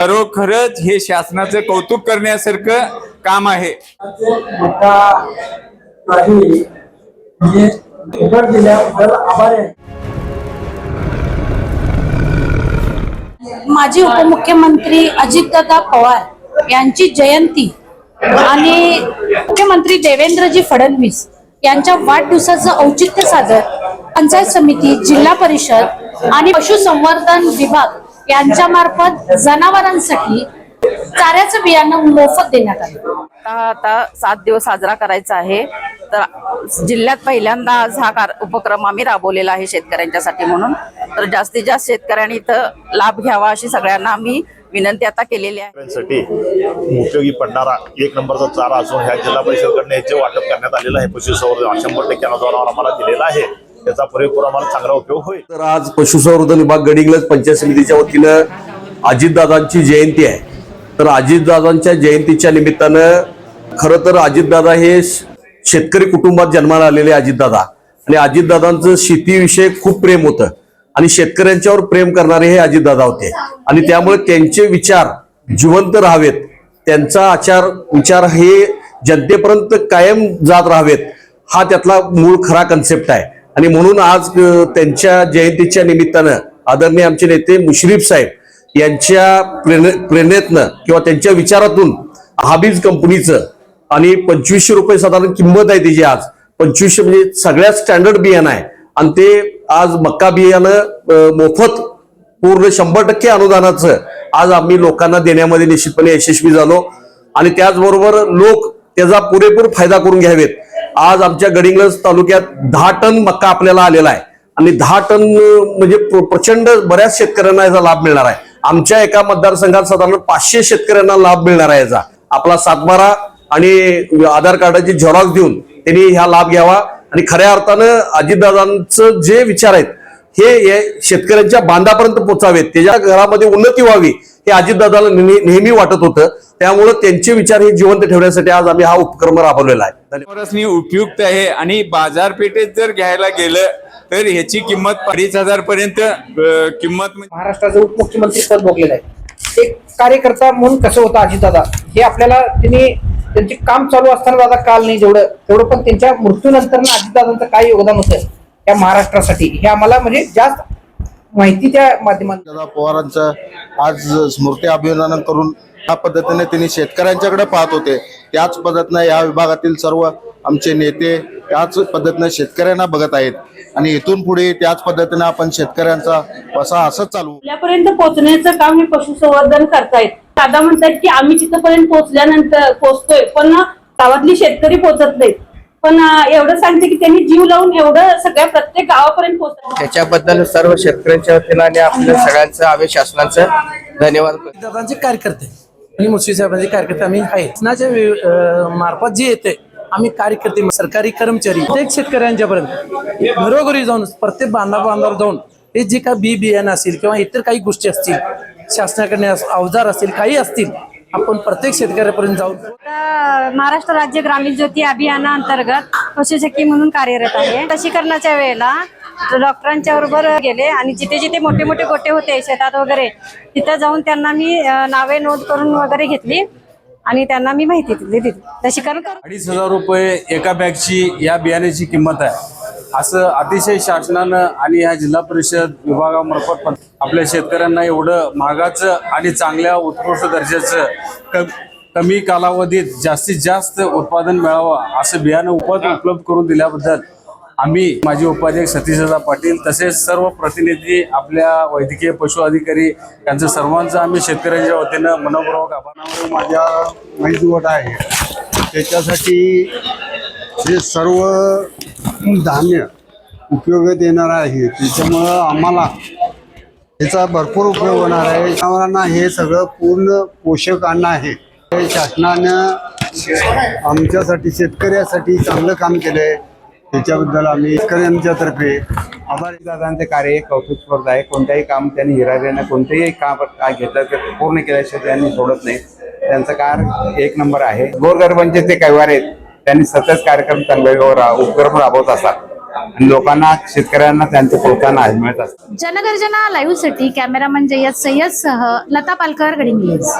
खरोखरच हे शासनाचं कौतुक करण्यासारखं काम आहे। माजी उपमुख्यमंत्री अजितदादा पवार यांची जयंती आणि मुख्यमंत्री देवेंद्रजी फडणवीस यांच्या वाढदिवसाचं औचित्य साधत पंचायत समिती, जिल्हा परिषद आणि पशुसंवर्धन विभाग यांच्या मार्फत जनावरांसाठी चाऱ्याचं बियाणं मोफत देण्यात आलं। आता 7 दिवस साजरा करायचा आहे, तर जिल्ह्यात पहिल्यांदा आज हा उपक्रम आम्ही राबवलेला आहे शेतकऱ्यांच्यासाठी म्हणून। तर जास्तीत जास्त शेतकऱ्यांनी इथं लाभ घ्यावा अशी सगळ्यांना आम्ही विनंती आता केलेली आहे। उपयोगी पडणारा 1 नंबरचा चारा असून ह्या जिल्हा परिषदेकडून याचे वाटप करण्यात आलेलं आहे। पशुसंवर्धन 100% अनुदानावर आम्हाला दिलेला आहे, त्याचा पुरेपूर आम्हाला चांगला उपयोग होईल। तर आज पशुसंवर्धन विभाग गडिंग्लज पंचायत समितीच्या वतीनं अजितदादांची जयंती आहे। तर अजितदादांच्या जयंतीच्या निमित्तानं खरं तर अजितदादा हे शेतकरी कुटुंबात जन्माला आलेले अजितदादा, आणि अजितदादांचं शेतीविषयी खूप प्रेम होतं आणि शेतकऱ्यांच्यावर प्रेम करणारे हे अजितदादा होते, आणि त्यामुळे त्यांचे विचार जिवंत राहावेत, त्यांचा विचार हे जनतेपर्यंत कायम जात राहावेत, हा त्यातला मूळ खरा कन्सेप्ट आहे। आणि म्हणून आज त्यांच्या जयंतीच्या निमित्तानं आदरणीय आमचे नेते मुश्रीफ साहेब यांच्या प्रेरणेतनं किंवा त्यांच्या विचारातून हाबीज कंपनीचं आणि 2500 रुपये साधारण किंमत आहे त्याची, आज 2500 म्हणजे सगळ्यात स्टँडर्ड बियाणं आहे, आणि ते आज मक्का बियाणं मोफत पूर्ण 100% अनुदानाचं आज आम्ही लोकांना देण्यामध्ये निश्चितपणे यशस्वी झालो, आणि त्याचबरोबर लोक त्याचा पुरेपूर फायदा करून घ्यावेत। आज आमच्या गडिंग्लज तालुक्यात 10 टन मक्का आपल्याला आलेला आहे, आणि 10 टन म्हणजे प्रचंड बऱ्याच शेतकऱ्यांना याचा लाभ मिळणार आहे। आमच्या एका मतदारसंघात साधारण 500 शेतकऱ्यांना लाभ मिळणार आहे याचा। आपला सातबारा आणि आधार कार्डाची झेरॉक्स देऊन त्यांनी ह्या लाभ घ्यावा, आणि खऱ्या अर्थानं अजितदादांचं जे विचार आहेत हे शेतकऱ्यांच्या बांधापर्यंत पोचावेत, त्याच्या घरामध्ये उन्नती व्हावी हे अजितदादाला नेहमी वाटत होतं। त्यामुळे त्यांचे विचार हे जिवंत ठेवण्यासाठी आज आम्ही हा उपक्रम राबवलेला आहे। धन्यवाद। उपयुक्त आहे, आणि बाजारपेठेत जर घ्यायला गेलं तर ह्याची किंमत 2500 पर्यंत किंमत। महाराष्ट्राचं उपमुख्यमंत्री पद भोगलेलं आहे, एक कार्यकर्ता म्हणून कसं होतं अजितदादा हे आपल्याला त्यांचे काम चालू असताना दादा काल नाही तेवढं पण त्यांच्या मृत्यूनंतर अजितदादांचं काय योगदान होतं या महाराष्ट्रासाठी हे आम्हाला म्हणजे जास्त माहिती त्या माध्यमातून। दादा पवारांचं आज स्मृती अभिवादन करून या पद्धतीने त्यांनी शेतकऱ्यांच्याकडे पाहत होते, त्याच पद्धतीने या विभागातील सर्व आमचे नेते त्याच पद्धतीने शेतकऱ्यांना बघत आहेत, आणि इथून पुढे त्याच पद्धतीने आपण शेतकऱ्यांचा वसा असंच चालू आपल्यापर्यंत पोहोचण्याचं काम हे पशुसंवर्धन करतायत। दादा म्हणतात की आम्ही तिथपर्यंत पोहोचतोय, पण गावातली शेतकरी पोहोचत नाहीत, पण एवढं सांगते की त्यांनी जीव लावून एवढं सगळ्या प्रत्येक गावापर्यंत पोहोचतात। त्याच्याबद्दल सर्व शेतकऱ्यांच्या वतीनं आणि आपल्या सगळ्यांचं आम्ही शासनाचं धन्यवाद करतो। दादांचे कार्यकर्ते आणि मुश्रीफ साहेबांचे कार्यकर्ते आम्ही आहे, शासनाच्या मार्फत जे येते आम्ही कार्यकर्ते सरकारी कर्मचारी प्रत्येक शेतकऱ्यांच्या पर्यंत घरोघरी जाऊन प्रत्येक बांधावर जाऊन हे जे काही बियाणं असेल किंवा इतर काही गोष्टी असतील शासनाकडे अवजार असतील काही असतील आपण प्रत्येक शेतकऱ्यापर्यंत जाऊन। महाराष्ट्र राज्य ग्रामीण ज्योती अभियानाअंतर्गत पशुसखी म्हणून कार्यरत आहे। लसीकरणाच्या वेळेला डॉक्टरांच्या बरोबर गेले, आणि जिथे जिथे मोठे मोठे गोटे होते शेतात वगैरे तिथं जाऊन त्यांना मी नावे नोंद करून वगैरे घेतली, आणि त्यांना मी माहिती दिली लसीकरण करून। 2500 रुपये एका बॅगची या बियाण्याची किंमत आहे, असं अतिशय शासनानं आणि या जिल्हा परिषद विभागामार्फत आपल्या शेतकऱ्यांना एवढं महागाचं आणि चांगल्या उत्कृष्ट दर्जाचं कमी कालावधीत जास्तीत जास्त उत्पादन मिळावं असं बियाणं उपलब्ध करून दिल्याबद्दल आम्ही माजी उपाध्यक्ष सतीशदादा पाटील तसेच सर्व प्रतिनिधी, आपल्या वैद्यकीय पशु अधिकारी यांचं सर्वांचं आम्ही शेतकऱ्यांच्या वतीनं मनपूर्वक आभार। माझ्या माहितीवट आहे त्याच्यासाठी हे सर्व धान्य उपयोगात येणार आहे, त्याच्यामुळं आम्हाला याचा भरपूर उपयोग होणार आहे। जनावरांना हे सगळं पूर्ण पोषक अन्न आहे। शासनानं आमच्यासाठी शेतकऱ्यासाठी चांगलं काम केलं आहे, त्याच्याबद्दल आम्ही शेतकऱ्यांच्यातर्फे आभारी। दादांचे कार्य कौतुकस्पद आहे, कोणत्याही काम त्यांनी हिराऱ्यानं कोणतेही काम काय घेतलं ते पूर्ण केल्याशिवाय त्यांनी सोडत नाही, त्यांचं कार्य 1 नंबर आहे। गोरगरिबांचे ते कैवार आहेत, त्यांनी सतत कार्यक्रम चांगले उपक्रम राबवत असतात। आणि लोकांना शेतकऱ्यांना त्यांचे प्रोत्साहन आज मिळत असतं. जनगर्जना लाईव्ह साठी कॅमेरामन जय्यद सय्यद सह लता पालकर, गडिंग्लज.